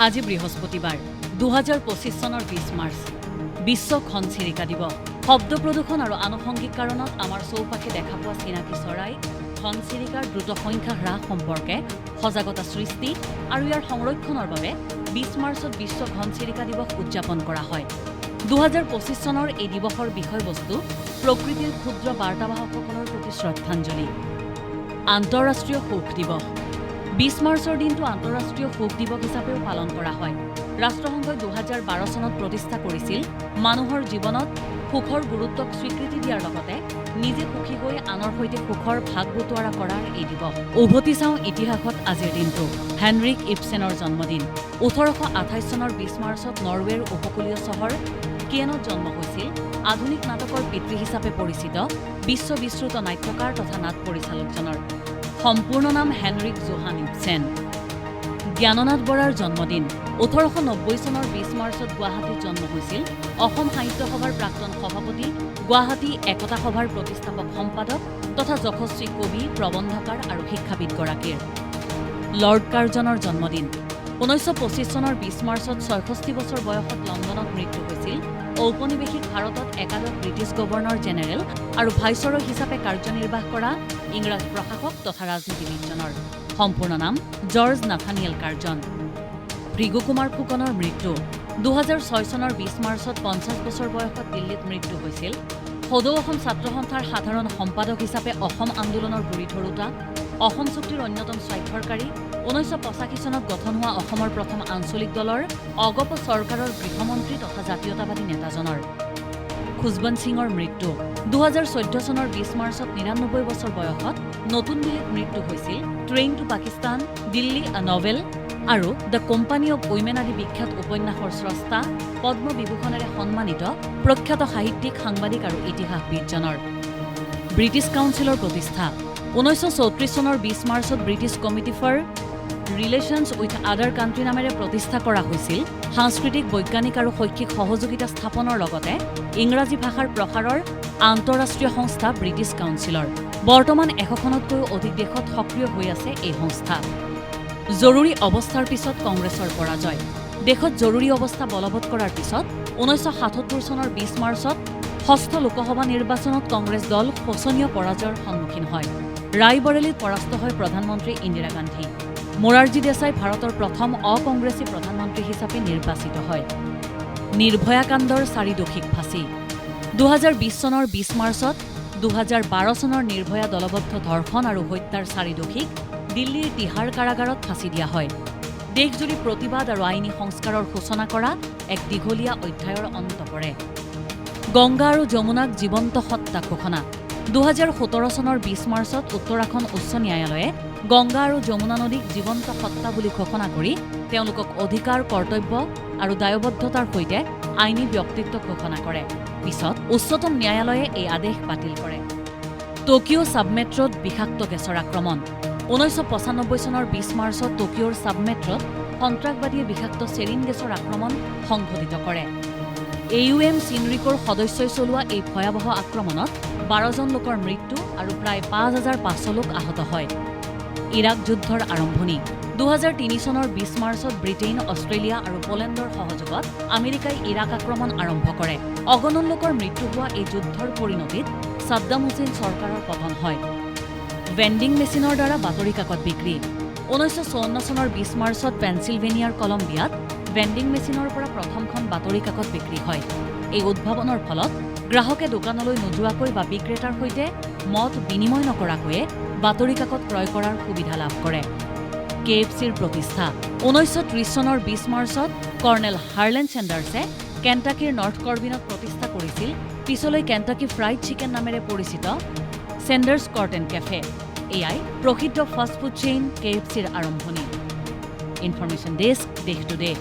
আজি বৃহস্পতিবাৰ 2025 চনৰ 20 মাৰ্চ বিশ্ব ঘনচিৰিকা দিৱস। শব্দ প্ৰদূষণ আৰু আনুষংগিক কাৰণত আমাৰ চৌপাশে দেখা পোৱা চিনাকি চৰাই ঘনচিৰিকাৰ দ্ৰুত সংখ্যা হ্ৰাস সম্পৰ্কে সজাগতা সৃষ্টি আৰু ইয়াৰ সংৰক্ষণৰ বাবে 20 মাৰ্চত বিশ্ব ঘনচিৰিকা দিৱস উদযাপন কৰা হয়। 2025 চনৰ এই দিৱসৰ বিষয়বস্তু প্ৰকৃতিৰ ক্ষুদ্ৰ বাৰ্তাবাহকসকলৰ প্ৰতি শ্ৰদ্ধাঞ্জলি। আন্তঃৰাষ্ট্ৰীয় শোক দিৱস। 20 মাৰ্চৰ দিনটো আন্তঃৰাষ্ট্ৰীয় শোক দিৱস হিচাপেও পালন কৰা হয়। ৰাষ্ট্ৰসংঘই 2012 চনত প্ৰতিষ্ঠা কৰিছিল মানুহৰ জীৱনত সুখৰ গুৰুত্বক স্বীকৃতি দিয়াৰ লগতে নিজে সুখী হৈ আনৰ সৈতে সুখৰ ভাগ বতোৱাৰা কৰাৰ এই দিৱস। উভতি চাওঁ ইতিহাসত আজিৰ দিনটো। হেনৰিক ইবছেনৰ জন্মদিন। 1828 চনৰ 20 মাৰ্চত নৰৱেৰ উপকূলীয় চহৰ কিয়েনত জন্ম হৈছিল আধুনিক নাটকৰ পিতৃ হিচাপে পৰিচিত বিশ্ববিশ্ৰুত নাট্যকাৰ তথা নাট পৰিচালকজনৰ। সম্পূৰ্ণ নাম হেনৰিক জোহান ইবছেন। জ্ঞাননাথ বৰাৰ জন্মদিন। 1890 চনৰ 20 মাৰ্চত গুৱাহাটীত জন্ম হৈছিল অসম সাহিত্য সভাৰ প্ৰাক্তন সভাপতি, গুৱাহাটী একতা সভাৰ প্ৰতিষ্ঠাপক সম্পাদক তথা যশস্বী কবি, প্ৰবন্ধকাৰ আৰু শিক্ষাবিদগৰাকীৰ। লৰ্ড কাৰ্জনৰ জন্মদিন। 1925 চনৰ 20 মাৰ্চত 66 বছৰ বয়সত লণ্ডনত মৃত্যু হৈছিল ঔপনিৱেশিক ভাৰতত একাদশ ব্ৰিটিছ গভৰ্ণৰ জেনেৰেল আৰু ভাইচৰয় হিচাপে কাৰ্যনিৰ্বাহ কৰা ইংৰাজ প্ৰশাসক তথা ৰাজনীতিবিদজনৰ। সম্পূৰ্ণ নাম George Nathaniel Curzon. Bhrigu Kumar ফুকনৰ মৃত্যু। 2006 চনৰ 20 মাৰ্চত 50 বছৰ বয়সত দিল্লীত মৃত্যু হৈছিল সদৌ অসম ছাত্ৰ সন্থাৰ সাধাৰণ সম্পাদক হিচাপে অসম আন্দোলনৰ গুৰি ধৰোঁতা, অসম চুক্তিৰ অন্যতম স্বাক্ষৰকাৰী, 1985 চনত গঠন হোৱা অসমৰ প্ৰথম আঞ্চলিক দলৰ অগপ চৰকাৰৰ গৃহমন্ত্ৰী তথা জাতীয়তাবাদী নেতাজনৰ। খুজবন্ত সিঙৰ মৃত্যু। 2014 চনৰ 20 মাৰ্চত 99 বছৰ বয়সত নতুন দিল্লীত মৃত্যু হৈছিল train two Pakistan, Delhi a novel আৰু দ্য কোম্পানী অৱ উইমেন আদি বিখ্যাত উপন্যাসৰ স্ৰষ্টা, পদ্ম বিভূষণেৰে সন্মানিত প্ৰখ্যাত সাহিত্যিক, সাংবাদিক আৰু ইতিহাসবিদজনৰ। ব্ৰিটিছ কাউন্সিলৰ প্ৰতিষ্ঠা। 1934 চনৰ 20 মাৰ্চত British committee for relations with other country নামেৰে প্ৰতিষ্ঠা কৰা হৈছিল সাংস্কৃতিক, বৈজ্ঞানিক আৰু শৈক্ষিক সহযোগিতা স্থাপনৰ লগতে ইংৰাজী ভাষাৰ প্ৰসাৰৰ আন্তঃৰাষ্ট্ৰীয় সংস্থা ব্ৰিটিছ কাউন্সিলৰ। বৰ্তমান 100খনতকৈও অধিক দেশত সক্ৰিয় হৈ আছে এই সংস্থা। জৰুৰী অৱস্থাৰ পিছত কংগ্ৰেছৰ পৰাজয়। দেশত জৰুৰী অৱস্থা বলবৎ কৰাৰ পিছত 1977 চনৰ 20 মাৰ্চত ষষ্ঠ লোকসভা নিৰ্বাচনত কংগ্ৰেছ দল শোচনীয় পৰাজয়ৰ সন্মুখীন হয়। ৰায়বৰেলীত পৰাস্ত হয় প্ৰধানমন্ত্ৰী ইন্দিৰা গান্ধী। মোৰাৰজী দেশাই ভাৰতৰ প্ৰথম অকংগ্ৰেছী প্ৰধানমন্ত্ৰী হিচাপে নিৰ্বাচিত হয়। নিৰ্ভয়া কাণ্ডৰ 4 দোষীক ফাঁচী। 2020 চনৰ 20 মাৰ্চত 2012 চনৰ নিৰ্ভয়া দলবদ্ধ ধৰ্ষণ আৰু হত্যাৰ 4 দোষীক দিল্লীৰ তিহাৰ কাৰাগাৰত ফাঁচী দিয়া হয়। দেশজুৰি প্ৰতিবাদ আৰু আইনী সংস্কাৰৰ সূচনা কৰা এক দীঘলীয়া অধ্যায়ৰ অন্ত পৰে। গংগা আৰু যমুনাক জীৱন্ত সত্তা ঘোষণা। 2017 চনৰ 20 মাৰ্চত উত্তৰাখণ্ড উচ্চ ন্যায়ালয়ে গংগা আৰু যমুনা নদীক জীৱন্ত সত্তা বুলি ঘোষণা কৰি তেওঁলোকক অধিকাৰ, কৰ্তব্য আৰু দায়বদ্ধতাৰ সৈতে আইনী ব্যক্তিত্ব ঘোষণা কৰে। পিছত উচ্চতম ন্যায়ালয়ে এই আদেশ বাতিল কৰে। টকিঅ' ছাবমেট্ৰত বিষাক্ত গেছৰ আক্ৰমণ। 1995 চনৰ 20 মাৰ্চত টকিঅ'ৰ ছাবমেট্ৰত সন্ত্ৰাসবাদীয়ে বিষাক্ত চেৰিন গেছৰ আক্ৰমণ সংঘটিত কৰে। AUM চিনৰিকৰ সদস্যই চলোৱা এই ভয়াৱহ আক্ৰমণত 12জন লোকৰ মৃত্যু আৰু প্ৰায় 5500 লোক আহত হয়। ইৰাক যুদ্ধৰ আৰম্ভণি। 2003 চনৰ 20 মাৰ্চত ব্ৰিটেইন, অষ্ট্ৰেলিয়া আৰু পোলেণ্ডৰ সহযোগত আমেৰিকাই ইৰাক আক্ৰমণ আৰম্ভ কৰে। অগণন লোকৰ মৃত্যু হোৱা এই যুদ্ধৰ পৰিণতিত ছাদ্দাম হুছেইন চৰকাৰৰ পতন হয়। ভেণ্ডিং মেচিনৰ দ্বাৰা বাতৰি কাকত বিক্ৰী। 1954 চনৰ 20 মাৰ্চত পেনচিলভেনিয়াৰ কলম্বিয়াত ভেণ্ডিং মেচিনৰ পৰা প্ৰথমখন বাতৰি কাকত বিক্ৰী হয়। এই উদ্ভাৱনৰ ফলত গ্ৰাহকে দোকানলৈ নোযোৱাকৈ বা বিক্ৰেতাৰ সৈতে মত বিনিময় নকৰাকৈয়ে বাতৰি কাকত ক্ৰয় কৰাৰ সুবিধা লাভ কৰে। KFCৰ প্ৰতিষ্ঠা। 1930 চনৰ 20 মাৰ্চত কৰ্ণেল হাৰ্লেন চেণ্ডাৰ্ছে কেণ্টাকিৰ নৰ্থ কৰ্বিনত প্ৰতিষ্ঠা কৰিছিল পিছলৈ কেণ্টাকি ফ্ৰাইড চিকেন নামেৰে পৰিচিত চেণ্ডাৰ্ছ কৰ্ট এণ্ড কেফে। এয়াই প্ৰসিদ্ধ ফাষ্ট ফুড চেইন KFCৰ আৰম্ভণি। ইনফৰমেশ্যন ডেস্ক, দেশ টুডে।